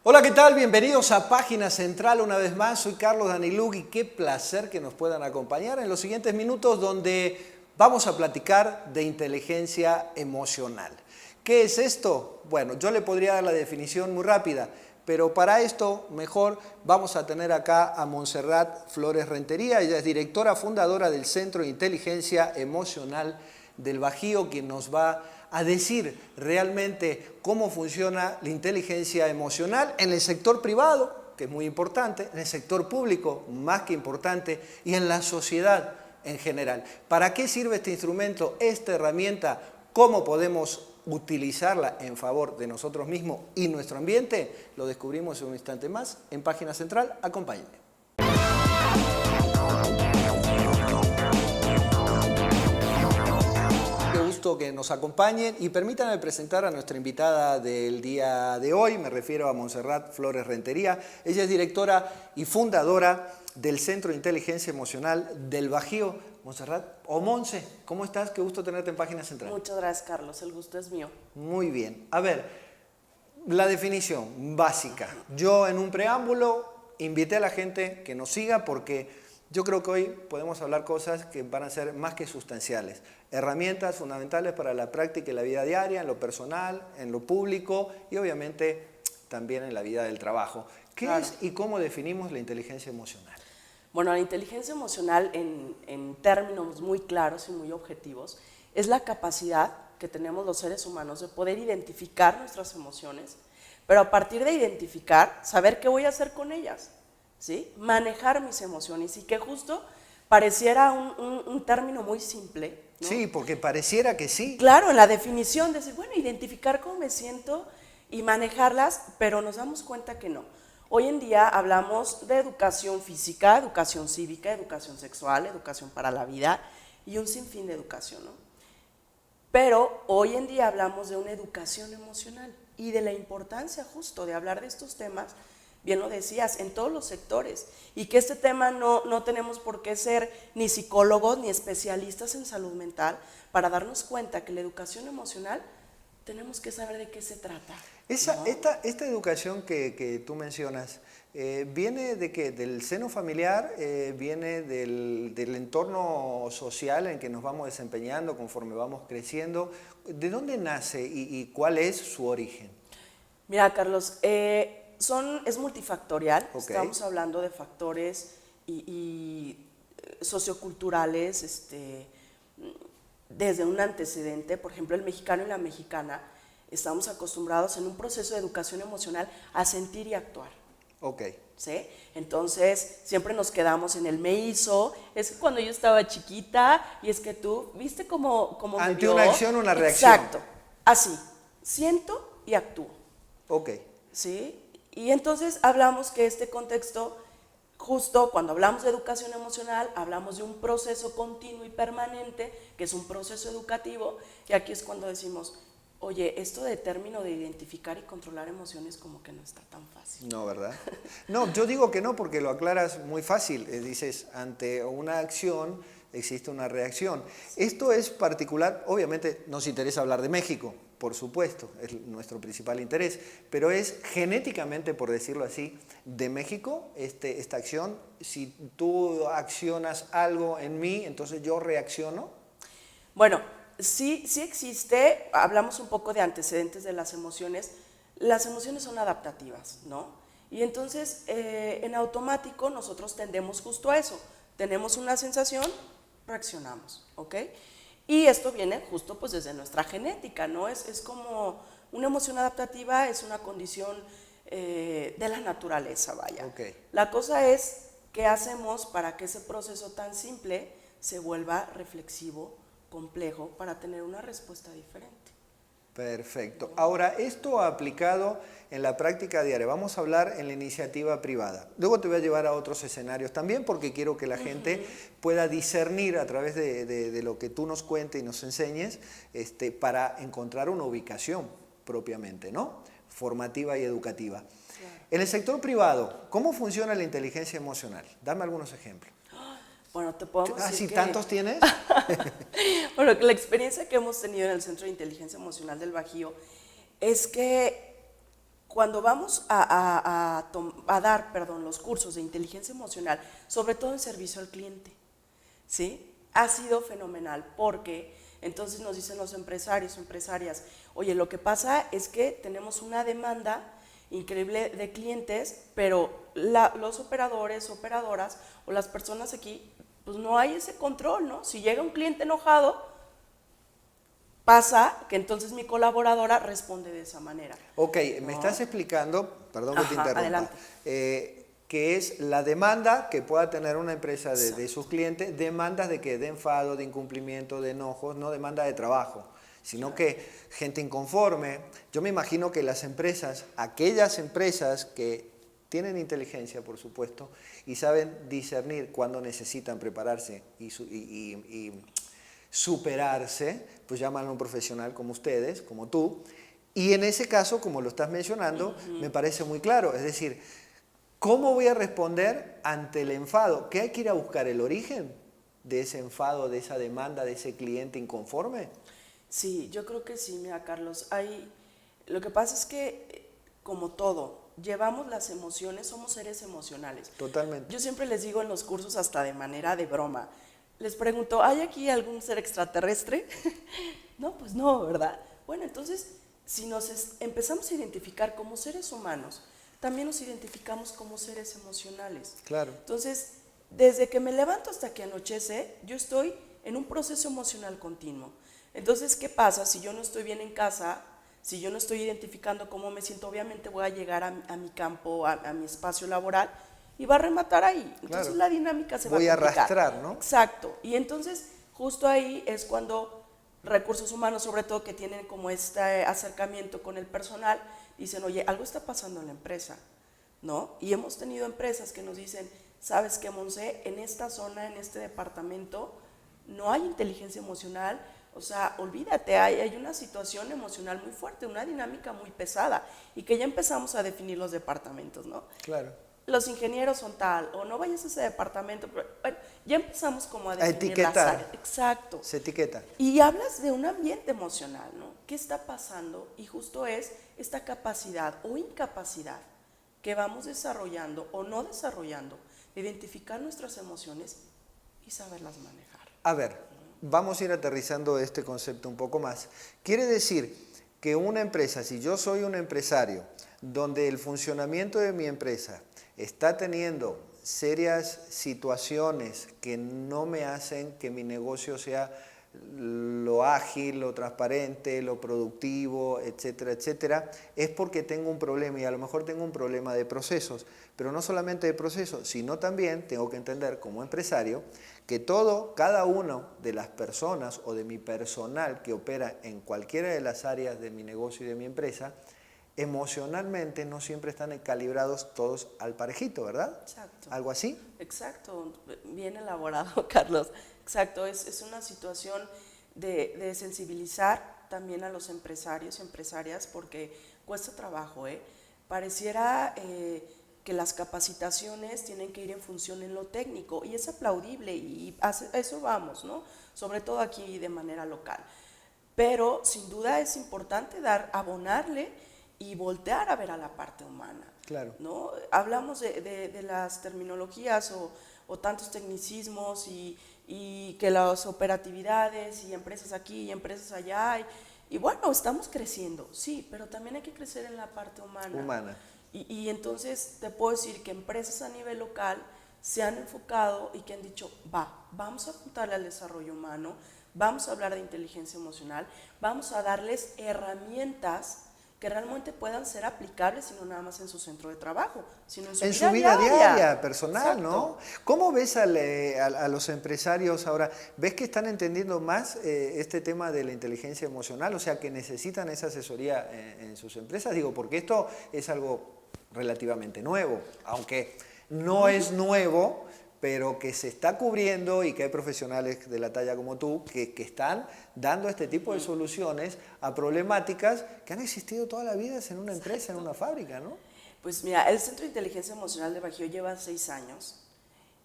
Hola, ¿qué tal? Bienvenidos a Página Central una vez más. Soy Carlos Daniluk y qué placer que nos puedan acompañar en los siguientes minutos donde vamos a platicar de inteligencia emocional. ¿Qué es esto? Bueno, yo le podría dar la definición muy rápida, pero para esto mejor vamos a tener acá a Montserrat Flores Rentería. Ella es directora fundadora del Centro de Inteligencia Emocional del Bajío, quien nos va a decir realmente cómo funciona la inteligencia emocional en el sector privado, que es muy importante, en el sector público, más que importante, y en la sociedad en general. ¿Para qué sirve este instrumento, esta herramienta? ¿Cómo podemos utilizarla en favor de nosotros mismos y nuestro ambiente? Lo descubrimos en un instante más en Página Central. Acompáñenme. Que nos acompañen y permítanme presentar a nuestra invitada del día de hoy. Me refiero a Montserrat Flores Rentería. Ella es directora y fundadora del Centro de Inteligencia Emocional del Bajío. Montserrat, o Monse, ¿cómo estás? Qué gusto tenerte en Página Central. Muchas gracias, Carlos. El gusto es mío. Muy bien. A ver, la definición básica. Yo en un preámbulo invité a la gente que nos siga porque yo creo que hoy podemos hablar cosas que van a ser más que sustanciales. Herramientas fundamentales para la práctica y la vida diaria, en lo personal, en lo público y obviamente también en la vida del trabajo. ¿Qué es y cómo definimos la inteligencia emocional? Bueno, la inteligencia emocional en términos muy claros y muy objetivos es la capacidad que tenemos los seres humanos de poder identificar nuestras emociones, pero a partir de identificar, saber qué voy a hacer con ellas. ¿Sí? Manejar mis emociones y que justo pareciera un término muy simple, ¿no? Sí, porque pareciera que sí. Claro, en la definición de decir, bueno, identificar cómo me siento y manejarlas, pero nos damos cuenta que no. Hoy en día hablamos de educación física, educación cívica, educación sexual, educación para la vida y un sinfín de educación, ¿no? Pero hoy en día hablamos de una educación emocional y de la importancia justo de hablar de estos temas. Bien lo decías, en todos los sectores, y que este tema no tenemos por qué ser ni psicólogos ni especialistas en salud mental para darnos cuenta que la educación emocional tenemos que saber de qué se trata. Esta educación que tú mencionas, ¿viene de qué? ¿Del seno familiar? ¿Viene del entorno social en que nos vamos desempeñando conforme vamos creciendo? ¿De dónde nace y cuál es su origen? Mira, Carlos, es multifactorial. Okay. Estamos hablando de factores y socioculturales, desde un antecedente. Por ejemplo, el mexicano y la mexicana estamos acostumbrados en un proceso de educación emocional a sentir y actuar. Okay. ¿Sí? Entonces, siempre nos quedamos en el me hizo, es que cuando yo estaba chiquita, y es que tú, ¿viste cómo me ante dio? Una acción, una reacción. Exacto, así, siento y actúo. Ok. ¿Sí? Y entonces hablamos que este contexto, justo cuando hablamos de educación emocional, hablamos de un proceso continuo y permanente, que es un proceso educativo, y aquí es cuando decimos, oye, esto de término de identificar y controlar emociones como que no está tan fácil. No, ¿verdad? No, yo digo que no porque lo aclaras muy fácil. Dices, ante una acción existe una reacción. Esto es particular, obviamente nos interesa hablar de México, por supuesto, es nuestro principal interés, pero es genéticamente, por decirlo así, de México esta acción. Si tú accionas algo en mí, entonces yo reacciono. Bueno, sí existe, hablamos un poco de antecedentes de las emociones son adaptativas, ¿no? Y entonces en automático nosotros tendemos justo a eso, tenemos una sensación, reaccionamos, ¿ok? Y esto viene justo pues desde nuestra genética, ¿no? Es como una emoción adaptativa, es una condición de la naturaleza, vaya. Okay. La cosa es, ¿qué hacemos para que ese proceso tan simple se vuelva reflexivo, complejo, para tener una respuesta diferente? Perfecto. Ahora, esto aplicado en la práctica diaria, vamos a hablar en la iniciativa privada. Luego te voy a llevar a otros escenarios también porque quiero que la gente pueda discernir a través de lo que tú nos cuentes y nos enseñes para encontrar una ubicación propiamente, ¿no? Formativa y educativa. Claro. En el sector privado, ¿cómo funciona la inteligencia emocional? Dame algunos ejemplos. Bueno, te podemos decir ¿si que... tantos tienes? Bueno, la experiencia que hemos tenido en el Centro de Inteligencia Emocional del Bajío es que cuando vamos a dar, perdón, los cursos de inteligencia emocional, sobre todo en servicio al cliente, ¿sí? Ha sido fenomenal porque entonces nos dicen los empresarios o empresarias, oye, lo que pasa es que tenemos una demanda increíble de clientes, pero los operadores, operadoras o las personas aquí, pues no hay ese control, ¿no? Si llega un cliente enojado, pasa que entonces mi colaboradora responde de esa manera. Ok, me estás explicando, perdón que te interrumpa, adelante. que es la demanda que pueda tener una empresa de sus clientes, demandas de que de enfado, de incumplimiento, de enojos, no demanda de trabajo, sino que gente inconforme. Yo me imagino que las empresas, aquellas empresas que tienen inteligencia, por supuesto, y saben discernir cuándo necesitan prepararse y superarse, pues llaman a un profesional como ustedes, como tú, y en ese caso, como lo estás mencionando, me parece muy claro, es decir, ¿cómo voy a responder ante el enfado? ¿Qué hay que ir a buscar? ¿El origen de ese enfado, de esa demanda, de ese cliente inconforme? Sí, yo creo que sí, mira, Carlos, lo que pasa es que, como todo, llevamos las emociones, somos seres emocionales. Totalmente. Yo siempre les digo en los cursos, hasta de manera de broma, les pregunto, ¿hay aquí algún ser extraterrestre? No, pues no, ¿verdad? Bueno, entonces, si empezamos a identificar como seres humanos, también nos identificamos como seres emocionales. Claro. Entonces, desde que me levanto hasta que anochece, yo estoy en un proceso emocional continuo. Entonces, ¿qué pasa? Si yo no estoy bien en casa, si yo no estoy identificando cómo me siento, obviamente voy a llegar a mi campo, a mi espacio laboral, y va a rematar ahí. Entonces Claro. la dinámica se va a Voy a complicar. arrastrar, ¿no? Exacto. Y entonces justo ahí es cuando recursos humanos, sobre todo que tienen como este acercamiento con el personal, dicen, oye, algo está pasando en la empresa, ¿no? Y hemos tenido empresas que nos dicen, ¿sabes qué, Monse? En esta zona, en este departamento, no hay inteligencia emocional. O sea, olvídate, hay una situación emocional muy fuerte, una dinámica muy pesada, y que ya empezamos a definir los departamentos, ¿no? Claro. Los ingenieros son tal, o no vayas a ese departamento, pero bueno, ya empezamos como a definir etiquetar. las áreas. Exacto. Se etiqueta. Y hablas de un ambiente emocional, ¿no? ¿Qué está pasando? Y justo es esta capacidad o incapacidad que vamos desarrollando o no desarrollando de identificar nuestras emociones y saberlas manejar. A ver, vamos a ir aterrizando este concepto un poco más. Quiere decir que una empresa, si yo soy un empresario, donde el funcionamiento de mi empresa está teniendo serias situaciones que no me hacen que mi negocio sea lo ágil, lo transparente, lo productivo, etcétera, etcétera, es porque tengo un problema, y a lo mejor tengo un problema de procesos, pero no solamente de procesos, sino también tengo que entender como empresario que cada una de las personas o de mi personal que opera en cualquiera de las áreas de mi negocio y de mi empresa, emocionalmente no siempre están calibrados todos al parejito, ¿verdad? Exacto. ¿Algo así? Exacto, bien elaborado, Carlos. Exacto, es una situación de sensibilizar también a los empresarios y empresarias, porque cuesta trabajo, ¿eh? Pareciera que las capacitaciones tienen que ir en función en lo técnico, y es aplaudible, y a eso vamos, ¿no? Sobre todo aquí de manera local. Pero sin duda es importante abonarle y voltear a ver a la parte humana. Claro. ¿No? Hablamos de las terminologías o tantos tecnicismos y que las operatividades y empresas aquí y empresas allá. Y bueno, estamos creciendo, sí, pero también hay que crecer en la parte humana. Y entonces te puedo decir que empresas a nivel local se han enfocado y que han dicho, vamos a apuntarle al desarrollo humano, vamos a hablar de inteligencia emocional, vamos a darles herramientas que realmente puedan ser aplicables, y no nada más en su centro de trabajo, sino en su vida diaria, personal. Exacto. ¿No? ¿Cómo ves a los empresarios ahora? ¿Ves que están entendiendo más este tema de la inteligencia emocional? O sea, que necesitan esa asesoría en sus empresas. Digo, porque esto es algo relativamente nuevo, aunque no es nuevo, pero que se está cubriendo, y que hay profesionales de la talla como tú que están dando este tipo de soluciones a problemáticas que han existido toda la vida en una empresa, en una fábrica, ¿no? Pues mira, el Centro de Inteligencia Emocional de Bajío lleva 6 años,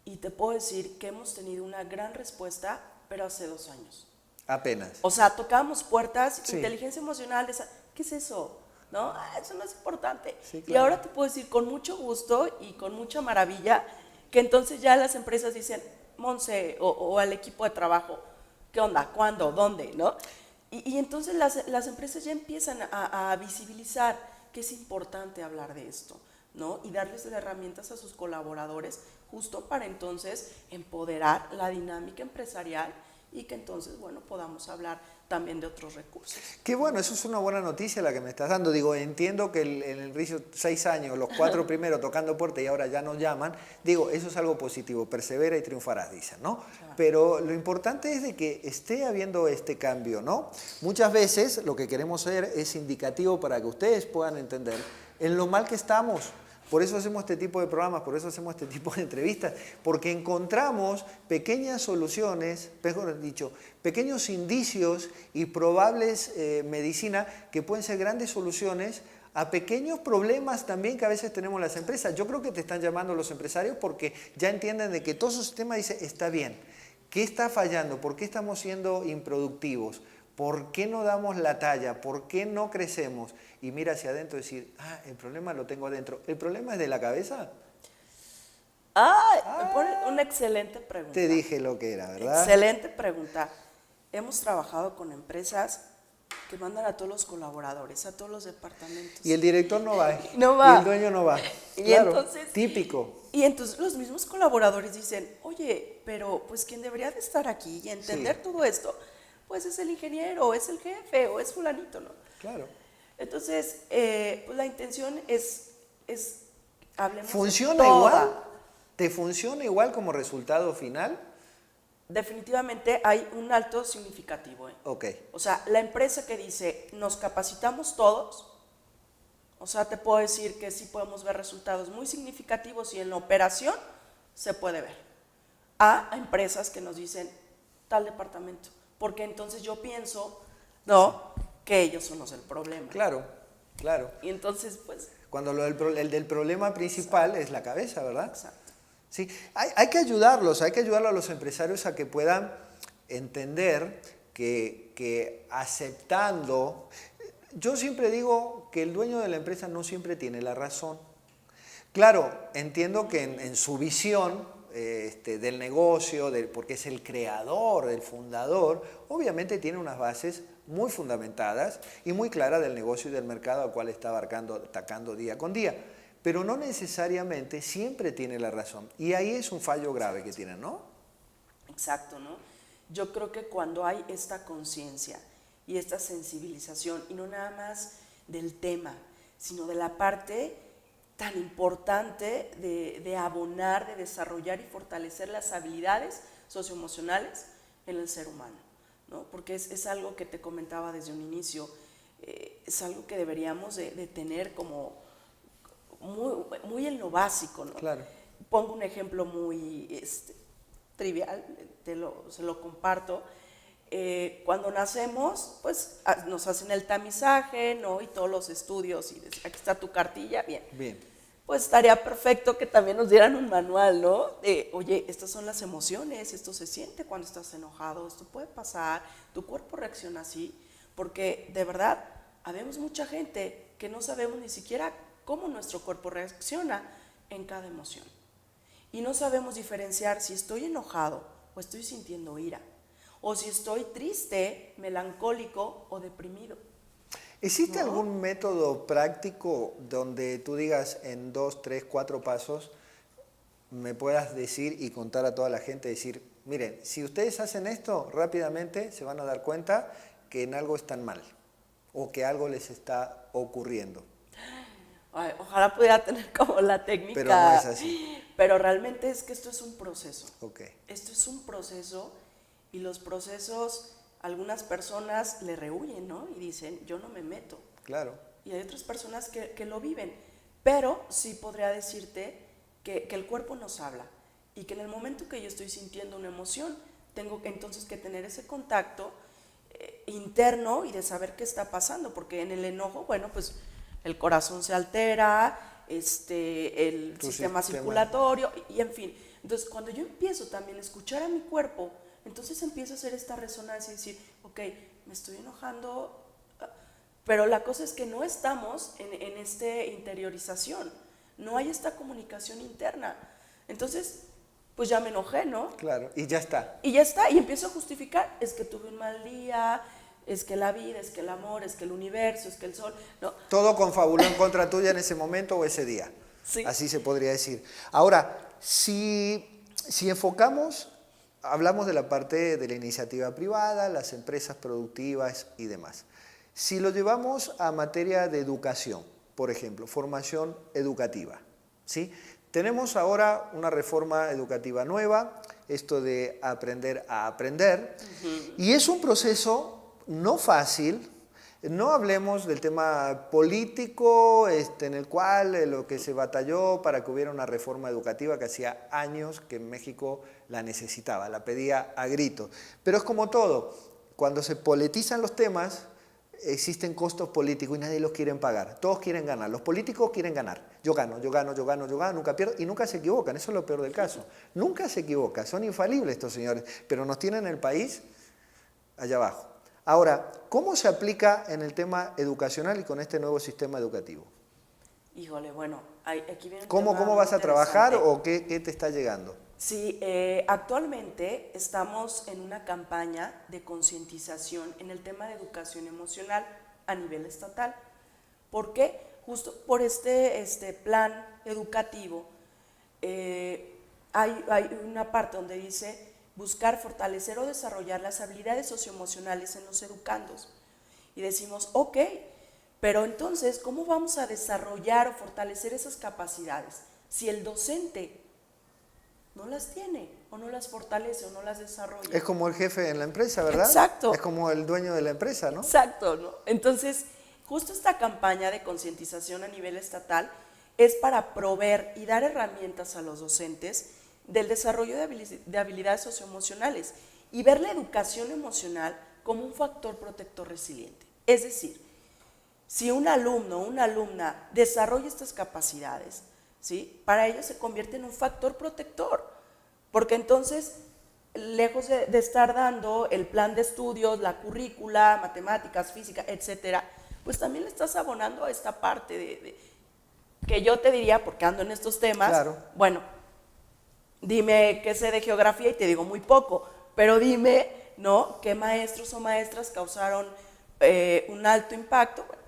y te puedo decir que hemos tenido una gran respuesta, pero hace 2 años. Apenas. O sea, tocábamos puertas, Sí. inteligencia emocional, ¿qué es eso? ¿no? Eso no es importante. Sí, Y claro. ahora te puedo decir con mucho gusto y con mucha maravilla que entonces ya las empresas dicen, Monse o al equipo de trabajo, ¿qué onda? ¿Cuándo? ¿Dónde? ¿No? Y entonces las empresas ya empiezan a visibilizar que es importante hablar de esto, ¿no? Y darles las herramientas a sus colaboradores justo para entonces empoderar la dinámica empresarial y que entonces, bueno, podamos hablar también de otros recursos. Qué bueno, eso es una buena noticia la que me estás dando. Digo, entiendo que en el inicio 6 años, los 4 primeros tocando puerta y ahora ya nos llaman. Digo, eso es algo positivo, persevera y triunfarás, dicen, ¿no? Claro. Pero lo importante es de que esté habiendo este cambio, ¿no? Muchas veces lo que queremos hacer es indicativo para que ustedes puedan entender en lo mal que estamos. Por eso hacemos este tipo de programas, por eso hacemos este tipo de entrevistas, porque encontramos pequeñas soluciones, mejor dicho, pequeños indicios y probables medicinas que pueden ser grandes soluciones a pequeños problemas también que a veces tenemos las empresas. Yo creo que te están llamando los empresarios porque ya entienden de que todo su sistema dice, está bien, ¿qué está fallando? ¿Por qué estamos siendo improductivos? ¿Por qué no damos la talla? ¿Por qué no crecemos? Y mira hacia adentro y decir, el problema lo tengo adentro. ¿El problema es de la cabeza? Me pone una excelente pregunta. Te dije lo que era, ¿verdad? Excelente pregunta. Hemos trabajado con empresas que mandan a todos los colaboradores, a todos los departamentos. Y el director no va. No va. Y el dueño no va. Y Claro, entonces, típico. Y entonces los mismos colaboradores dicen, oye, pero pues quien debería de estar aquí y entender Sí. todo esto, pues es el ingeniero, o es el jefe, o es fulanito, ¿no? Claro. Entonces, pues la intención es hablemos de ¿Funciona toda. igual? ¿Te funciona igual como resultado final? Definitivamente hay un alto significativo, ¿eh? Ok. O sea, la empresa que dice, nos capacitamos todos, o sea, te puedo decir que sí podemos ver resultados muy significativos y en la operación se puede ver. A empresas que nos dicen, tal departamento, porque entonces yo pienso, no, que ellos son los del problema. Claro, claro. Y entonces, pues, Cuando el del problema principal es la cabeza, ¿verdad? exacto. Sí, hay que ayudarlos, hay que ayudar a los empresarios a que puedan entender que aceptando, yo siempre digo que el dueño de la empresa no siempre tiene la razón. Claro, entiendo que en su visión del negocio, porque es el creador, el fundador, obviamente tiene unas bases muy fundamentadas y muy claras del negocio y del mercado al cual está atacando día con día. Pero no necesariamente siempre tiene la razón. Y ahí es un fallo grave que tienen, ¿no? Exacto, ¿no? Yo creo que cuando hay esta conciencia y esta sensibilización, y no nada más del tema, sino de la parte tan importante de abonar, de desarrollar y fortalecer las habilidades socioemocionales en el ser humano, ¿no? Porque es algo que te comentaba desde un inicio, es algo que deberíamos de tener como muy en lo básico, ¿no? Claro. Pongo un ejemplo muy trivial, se lo comparto. Cuando nacemos, pues nos hacen el tamizaje, ¿no? Y todos los estudios, y aquí está tu cartilla, bien. Bien. Pues estaría perfecto que también nos dieran un manual, ¿no? Oye, estas son las emociones, esto se siente cuando estás enojado, esto puede pasar, tu cuerpo reacciona así, porque de verdad, habemos mucha gente que no sabemos ni siquiera cómo nuestro cuerpo reacciona en cada emoción. Y no sabemos diferenciar si estoy enojado o estoy sintiendo ira, o si estoy triste, melancólico o deprimido. ¿Existe ¿No? algún método práctico donde tú digas en 2, 3, 4 pasos me puedas decir y contar a toda la gente, decir, miren, si ustedes hacen esto, rápidamente se van a dar cuenta que en algo están mal o que algo les está ocurriendo? Ay, ojalá pudiera tener como la técnica. Pero no es así. Pero realmente es que esto es un proceso. Ok. Esto es un proceso y los procesos, algunas personas le rehuyen, ¿no? Y dicen, yo no me meto. Claro. Y hay otras personas que lo viven. Pero sí podría decirte que el cuerpo nos habla y que en el momento que yo estoy sintiendo una emoción, tengo entonces que tener ese contacto interno y de saber qué está pasando, porque en el enojo, bueno, pues el corazón se altera, el sistema circulatorio y en fin. Entonces, cuando yo empiezo también a escuchar a mi cuerpo, entonces empiezo a hacer esta resonancia y decir, ok, me estoy enojando, Pero la cosa es que no estamos en esta interiorización, no hay esta comunicación interna. Entonces, pues ya me enojé, ¿no? Claro, y ya está. Y ya está, y empiezo a justificar, es que tuve un mal día, es que la vida, es que el amor, es que el universo, es que el sol, no. Todo confabuló en contra tuya en ese momento o ese día. Sí. Así se podría decir. Ahora, si enfocamos, hablamos de la parte de la iniciativa privada, las empresas productivas y demás. Si lo llevamos a materia de educación, por ejemplo, formación educativa, ¿sí? Tenemos ahora una reforma educativa nueva, esto de aprender a aprender, y es un proceso no fácil. No hablemos del tema político en el cual lo que se batalló para que hubiera una reforma educativa que hacía años que México la necesitaba, la pedía a gritos. Pero es como todo, cuando se politizan los temas, existen costos políticos y nadie los quiere pagar. Todos quieren ganar, los políticos quieren ganar. Yo gano, nunca pierdo y nunca se equivocan, eso es lo peor del caso. Nunca se equivocan, son infalibles estos señores, pero nos tienen el país allá abajo. Ahora, ¿cómo se aplica en el tema educacional y con este nuevo sistema educativo? Híjole, bueno, aquí viene un ¿Cómo tema vas a trabajar interesante. o qué te está llegando? Sí, actualmente estamos en una campaña de concientización en el tema de educación emocional a nivel estatal. ¿Por qué? Justo por este plan educativo hay una parte donde dice buscar fortalecer o desarrollar las habilidades socioemocionales en los educandos. Y decimos, ok, pero entonces, ¿cómo vamos a desarrollar o fortalecer esas capacidades si el docente no las tiene, o no las fortalece, o no las desarrolla? Es como el jefe en la empresa, ¿verdad? Exacto. Es como el dueño de la empresa, ¿no? Exacto, ¿no? Entonces, justo esta campaña de concientización a nivel estatal es para proveer y dar herramientas a los docentes del desarrollo de habilidades socioemocionales y ver la educación emocional como un factor protector resiliente. Es decir, si un alumno o una alumna desarrolla estas capacidades, ¿sí?, para ellos se convierte en un factor protector, porque entonces, lejos de estar dando el plan de estudios, la currícula, matemáticas, física, etcétera, pues también le estás abonando a esta parte que yo te diría, porque ando en estos temas, claro. Bueno, dime qué sé de geografía y te digo muy poco, pero dime, ¿no?, qué maestros o maestras causaron un alto impacto. Bueno,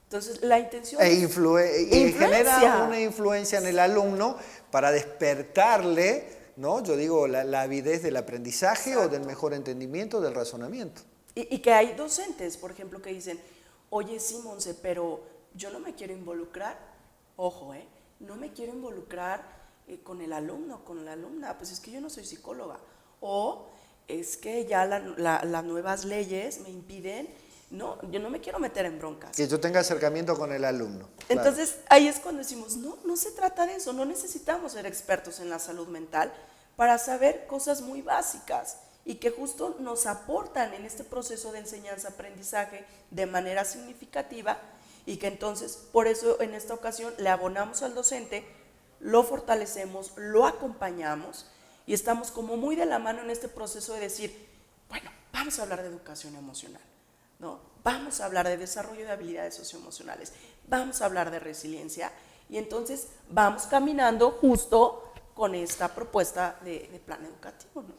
entonces la intención y genera una influencia en el alumno para despertarle, ¿no? Yo digo, la avidez del aprendizaje. Exacto. O del mejor entendimiento, del razonamiento. Y que hay docentes, por ejemplo, que dicen, oye, sí, Monse, pero yo no me quiero involucrar, ojo, no me quiero involucrar con el alumno, con la alumna, pues es que yo no soy psicóloga, o es que ya las nuevas leyes me impiden, no, yo no me quiero meter en broncas. Que yo tenga acercamiento con el alumno. Entonces, claro, ahí es cuando decimos, no se trata de eso, no necesitamos ser expertos en la salud mental para saber cosas muy básicas y que justo nos aportan en este proceso de enseñanza-aprendizaje de manera significativa y que entonces, por eso en esta ocasión le abonamos al docente, lo fortalecemos, lo acompañamos y estamos como muy de la mano en este proceso de decir, bueno, vamos a hablar de educación emocional, ¿no? Vamos a hablar de desarrollo de habilidades socioemocionales, vamos a hablar de resiliencia y entonces vamos caminando justo con esta propuesta de plan educativo, ¿no?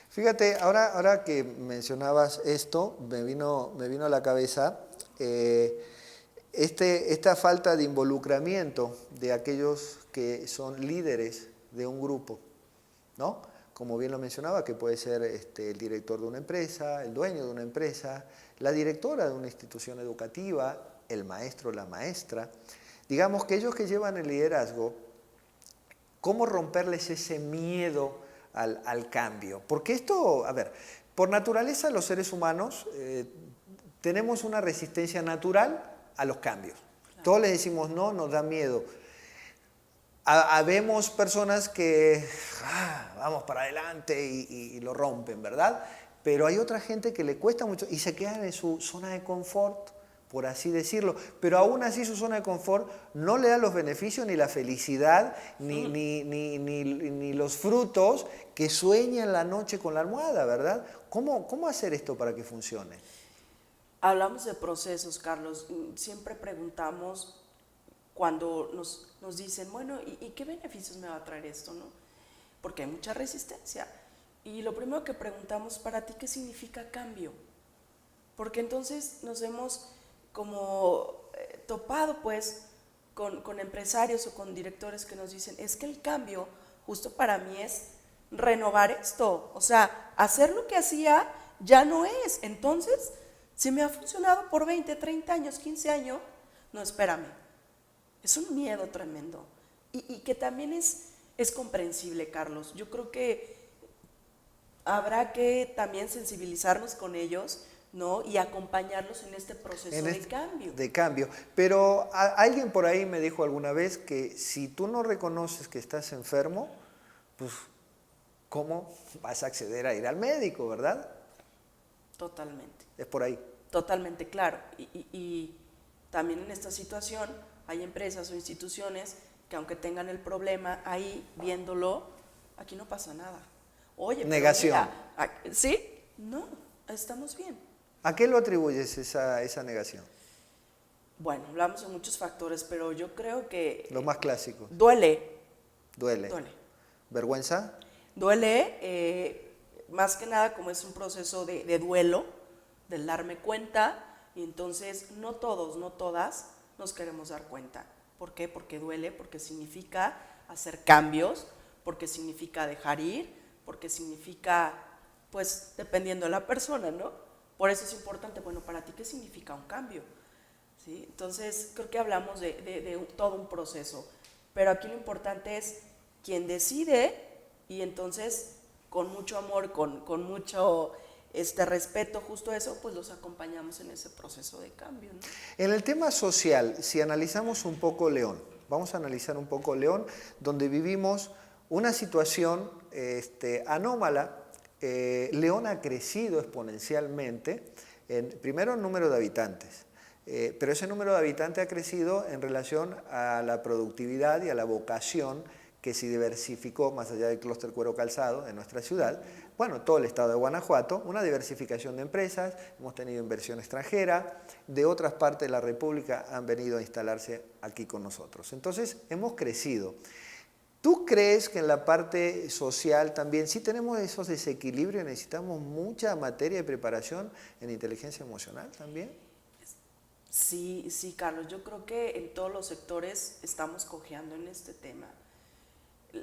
Fíjate, ahora que mencionabas esto, me vino a la cabeza esta falta de involucramiento de aquellos que son líderes de un grupo, ¿no? Como bien lo mencionaba, que puede ser el director de una empresa, el dueño de una empresa, la directora de una institución educativa, el maestro o la maestra. Digamos que ellos que llevan el liderazgo, ¿cómo romperles ese miedo al cambio? Porque esto, a ver, por naturaleza los seres humanos tenemos una resistencia natural a los cambios. Claro. Todos les decimos no, nos da miedo. Habemos personas que vamos para adelante y lo rompen, ¿verdad? Pero hay otra gente que le cuesta mucho y se quedan en su zona de confort, por así decirlo. Pero aún así su zona de confort no le da los beneficios ni la felicidad ni los frutos que sueña en la noche con la almohada, ¿verdad? ¿Cómo hacer esto para que funcione? Hablamos de procesos, Carlos. Siempre preguntamos cuando nos dicen, bueno, ¿y qué beneficios me va a traer esto, no? Porque hay mucha resistencia. Y lo primero que preguntamos, para ti, ¿qué significa cambio? Porque entonces nos hemos como topado pues con empresarios o con directores que nos dicen, es que el cambio justo para mí es renovar esto, o sea, hacer lo que hacía ya no es. Entonces, si me ha funcionado por 20, 30 años, 15 años, no, espérame, es un miedo tremendo y que también es comprensible, Carlos. Yo creo que habrá que también sensibilizarnos con ellos, ¿no? Y acompañarlos en este proceso de cambio. De cambio. Pero alguien por ahí me dijo alguna vez que si tú no reconoces que estás enfermo, pues ¿cómo vas a acceder a ir al médico, verdad? Totalmente. Es por ahí. Totalmente, claro. Y también en esta situación hay empresas o instituciones que aunque tengan el problema ahí viéndolo, aquí no pasa nada. Oye, negación. Mira, ¿sí? No, estamos bien. ¿A qué lo atribuyes esa negación? Bueno, hablamos de muchos factores, pero yo creo que... Lo más clásico. Duele. Duele. ¿Vergüenza? Duele, más que nada como es un proceso de duelo, del darme cuenta, y entonces no todos, no todas nos queremos dar cuenta. ¿Por qué? Porque duele, porque significa hacer cambios, porque significa dejar ir, porque significa, pues, dependiendo de la persona, ¿no? Por eso es importante, bueno, para ti, ¿qué significa un cambio? ¿Sí? Entonces, creo que hablamos de todo un proceso, pero aquí lo importante es quien decide y entonces, con mucho amor, con mucho respeto, justo eso, pues los acompañamos en ese proceso de cambio, ¿no? En el tema social, si analizamos un poco León, vamos a analizar un poco León, donde vivimos una situación anómala. León ha crecido exponencialmente, primero en número de habitantes, pero ese número de habitantes ha crecido en relación a la productividad y a la vocación que se diversificó más allá del clúster cuero calzado en nuestra ciudad. Bueno, todo el estado de Guanajuato, una diversificación de empresas, hemos tenido inversión extranjera, de otras partes de la República han venido a instalarse aquí con nosotros. Entonces, hemos crecido. ¿Tú crees que en la parte social también sí tenemos esos desequilibrios, necesitamos mucha materia de preparación en inteligencia emocional también? Sí, sí, Carlos, yo creo que en todos los sectores estamos cojeando en este tema.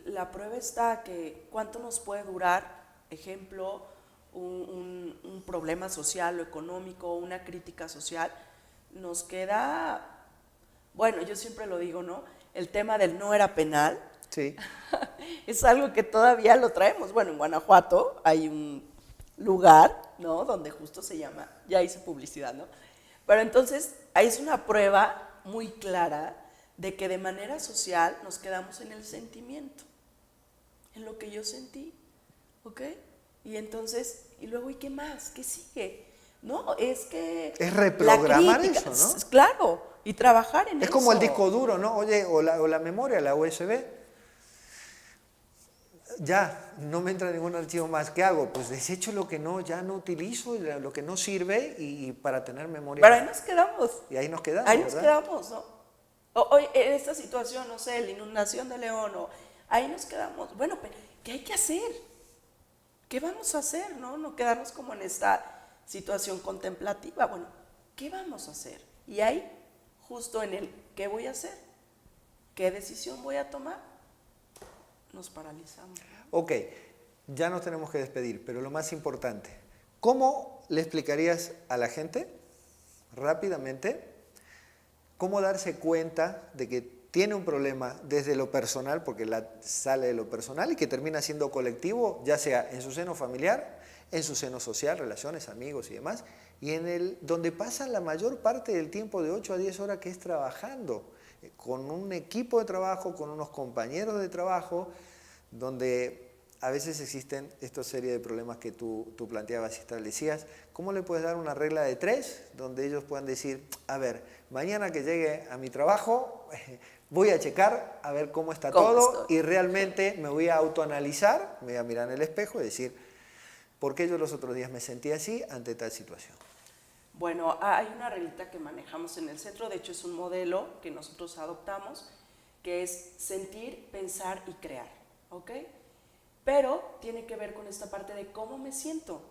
La prueba está que cuánto nos puede durar, ejemplo, un problema social o económico, una crítica social, nos queda, bueno, yo siempre lo digo, ¿no? El tema del no era penal. Sí. Es algo que todavía lo traemos. Bueno, en Guanajuato hay un lugar, ¿no? Donde justo se llama, ya hice publicidad, ¿no? Pero entonces, ahí es una prueba muy clara de que de manera social nos quedamos en el sentimiento, en lo que yo sentí, ¿ok? Y entonces, y luego, ¿y qué más? ¿Qué sigue? No, es que... Es reprogramar crítica, eso, ¿no? Claro, y trabajar en eso. Es como el disco duro, ¿no? Oye, o la memoria, la USB. Ya, no me entra ningún archivo más. ¿Qué hago? Pues desecho lo que no, ya no utilizo, lo que no sirve y para tener memoria. Pero ahí nos quedamos. Y ahí nos quedamos, ahí nos ¿verdad? quedamos, ¿no? Hoy en esta situación, no sé, la inundación de León, ahí nos quedamos. Bueno, pero ¿qué hay que hacer? ¿Qué vamos a hacer? No quedarnos como en esta situación contemplativa. Bueno, ¿qué vamos a hacer? Y ahí, justo en el ¿qué voy a hacer? ¿Qué decisión voy a tomar? Nos paralizamos. Ok, ya nos tenemos que despedir, pero lo más importante, ¿cómo le explicarías a la gente rápidamente cómo darse cuenta de que tiene un problema desde lo personal, porque sale de lo personal y que termina siendo colectivo, ya sea en su seno familiar, en su seno social, relaciones, amigos y demás, y donde pasan la mayor parte del tiempo de 8 a 10 horas que es trabajando, con un equipo de trabajo, con unos compañeros de trabajo, donde a veces existen esta serie de problemas que tú planteabas y establecías. ¿Cómo le puedes dar una regla de 3 donde ellos puedan decir, a ver, mañana que llegue a mi trabajo voy a checar a ver cómo está todo y realmente me voy a autoanalizar, me voy a mirar en el espejo y decir, ¿por qué yo los otros días me sentí así ante tal situación? Bueno, hay una reglita que manejamos en el centro, de hecho es un modelo que nosotros adoptamos, que es sentir, pensar y crear, ¿ok? Pero tiene que ver con esta parte de cómo me siento.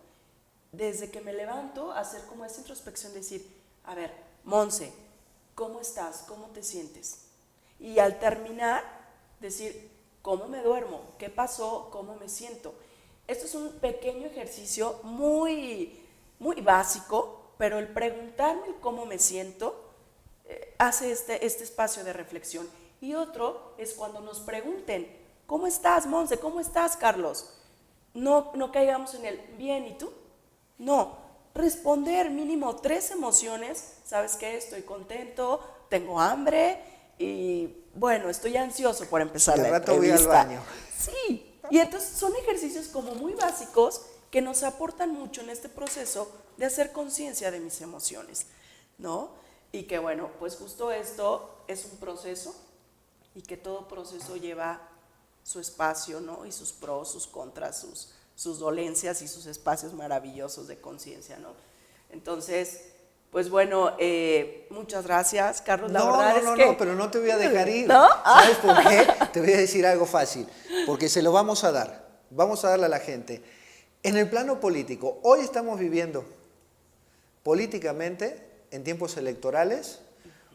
Desde que me levanto, hacer como esa introspección, decir, a ver, Monse, ¿cómo estás? ¿Cómo te sientes? Y al terminar, decir, ¿cómo me duermo? ¿Qué pasó? ¿Cómo me siento? Esto es un pequeño ejercicio muy básico, pero el preguntarme el cómo me siento hace este espacio de reflexión. Y otro es cuando nos pregunten, ¿cómo estás, Monse? ¿Cómo estás, Carlos? No caigamos en el bien, ¿y tú? No, responder mínimo 3 emociones. ¿Sabes qué? Estoy contento, tengo hambre y bueno, estoy ansioso por empezar la rato entrevista. voy al baño. Sí, y entonces son ejercicios como muy básicos que nos aportan mucho en este proceso de hacer conciencia de mis emociones, ¿no? Y que bueno, pues justo esto es un proceso y que todo proceso lleva su espacio, ¿no? Y sus pros, sus contras, sus dolencias y sus espacios maravillosos de conciencia, ¿no? Entonces, pues bueno, muchas gracias, Carlos. La verdad es que... No, pero no te voy a dejar ir. ¿No? ¿Sabes por qué? Te voy a decir algo fácil, porque se lo vamos a dar. Vamos a darle a la gente. En el plano político, hoy estamos viviendo políticamente, en tiempos electorales,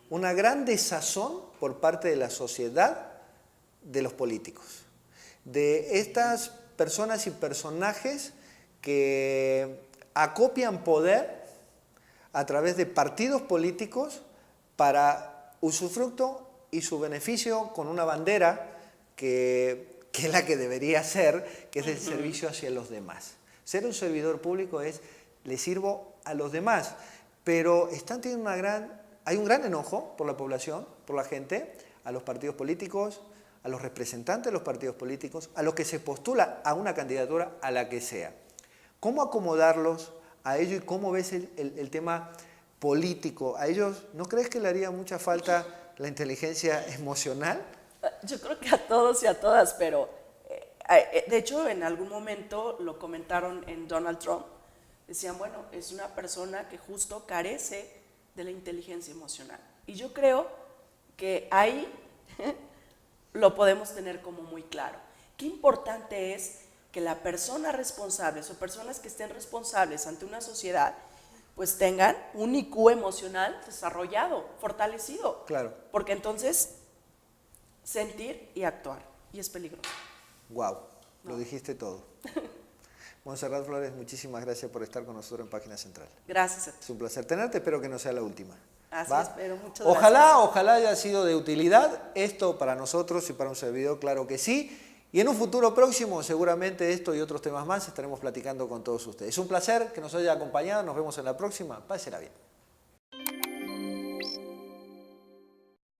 una gran desazón por parte de la sociedad de los políticos, de estas personas y personajes que acopian poder a través de partidos políticos para usufructo y su beneficio con una bandera que es la que debería ser, que es el servicio hacia los demás. Ser un servidor público es, le sirvo a los demás, pero están teniendo hay un gran enojo por la población, por la gente, a los partidos políticos, a los representantes de los partidos políticos, a los que se postula a una candidatura, a la que sea. ¿Cómo acomodarlos a ello y cómo ves el tema político? ¿A ellos no crees que le haría mucha falta la inteligencia emocional? Yo creo que a todos y a todas, pero de hecho en algún momento lo comentaron en Donald Trump. Decían, bueno, es una persona que justo carece de la inteligencia emocional. Y yo creo que ahí lo podemos tener como muy claro. Qué importante es que la persona responsable o personas que estén responsables ante una sociedad pues tengan un IQ emocional desarrollado, fortalecido. Claro. Porque entonces sentir y actuar, y es peligroso. Wow, lo dijiste todo. Montserrat Flores, muchísimas gracias por estar con nosotros en Página Central. Gracias a ti. Es un placer tenerte, espero que no sea la última. Así ¿Va? espero, muchas Ojalá, gracias. ojalá haya sido de utilidad esto para nosotros y para un servidor, claro que sí. Y en un futuro próximo, seguramente esto y otros temas más estaremos platicando con todos ustedes. Es un placer que nos haya acompañado, nos vemos en la próxima, pásela bien.